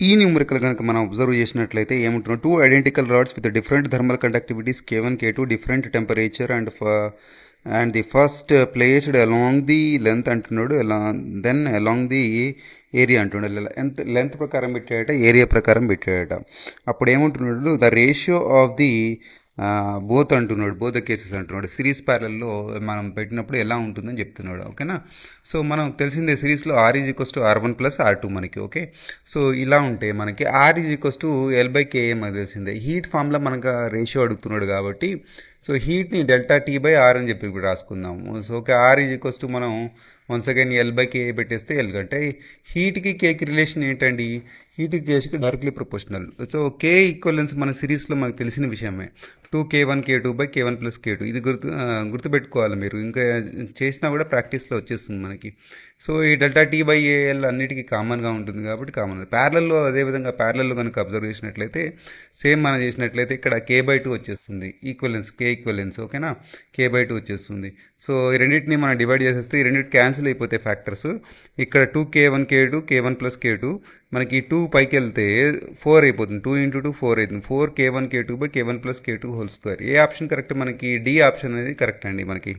ఈ న్యూమరికల్ కనుక మనం అబ్జర్వ్ చేసినట్లయితే ఏముంటున్నాం, two identical rods with different thermal conductivities K1 K2 different temperature and the first placed along the length అంటున్నాడు, then along the area అంటున్నాడు. ఎంత లెంత్ ప్రకారం పెట్టాడట, ఏరియా ప్రకారం పెట్టాడట. అప్పుడు ఏమంటున్నాడు, the ratio of the both అంటున్నాడు, బోత్ ద కేసెస్ అంటున్నాడు. Series ప్యారల్లో మనం పెట్టినప్పుడు ఎలా ఉంటుందని చెప్తున్నాడు. ఓకేనా. సో మనం తెలిసిందే సిరీస్లో R=R1+R2 మనకి. ఓకే. సో ఇలా ఉంటే మనకి R=L/Ka మనకు తెలిసిందే. హీట్ ఫామ్లో మనకు రేషియో అడుగుతున్నాడు కాబట్టి సో హీట్ని ΔT/R అని చెప్పి ఇప్పుడు రాసుకుందాము. సో ఓకే, మనం వన్స్ అగైన్ L/Ka పెట్టేస్తే L, అంటే హీట్కి కేకి రిలేషన్ ఏంటండి, హీట్కి కేస్కి డైరెక్ట్లీ ప్రపోర్షనల్. సో కే ఈక్వలెన్స్ మన సిరీస్లో మనకు తెలిసిన విషయమే, 2K1K2/K1+K2. ఇది గుర్తుపెట్టుకోవాలి మీరు, ఇంకా చేసినా కూడా ప్రాక్టీస్లో వచ్చేస్తుంది మనకి. సో ఈ ΔT/AL అన్నిటికీ కామన్గా ఉంటుంది కాబట్టి కామన్. ప్యారలల్లో అదేవిధంగా ప్యారలల్లో కనుక అబ్జర్వ్ చేసినట్లయితే సేమ్ మనం చేసినట్లయితే ఇక్కడ K/2 వచ్చేస్తుంది, K ఈక్వలెన్స్. ఓకేనా, K/2 వచ్చేస్తుంది. సో ఈ రెండింటిని మనం డివైడ్ చేసేస్తే ఈ రెండింటి క్యాన్సిల్ అయిపోతాయి ఫ్యాక్టర్స్. ఇక్కడ 2K1K2 K1+K2 మనకి 2 పైకి వెళ్తే 4 అయిపోతుంది, 2 × 2 4 అవుతుంది, 4K1K2/K1+K2 హోల్ స్క్వేర్. ఏ ఆప్షన్ కరెక్ట్ మనకి, డి ఆప్షన్ అనేది కరెక్ట్ అండి మనకి.